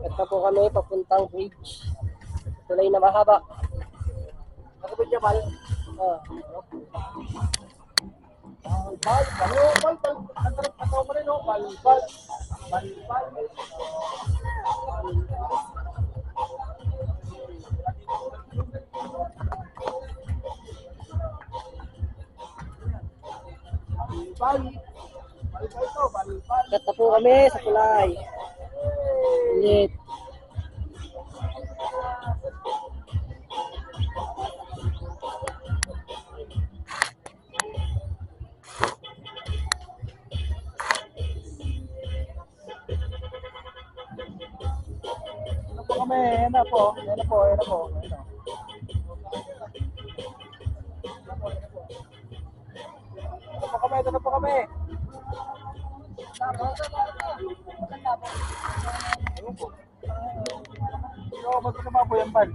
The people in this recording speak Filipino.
Ito po kami papuntang bridge. Tulay na mahaba. Ako ba niya, Bal? Ah. Bal, ang tarap na tao mo rin, no? Bal. Ito po kami sa tulay. Ulit. Ano po kami? Yan na po. Ito na po kami. Ano po? Ba't ka ba po yan, Bal?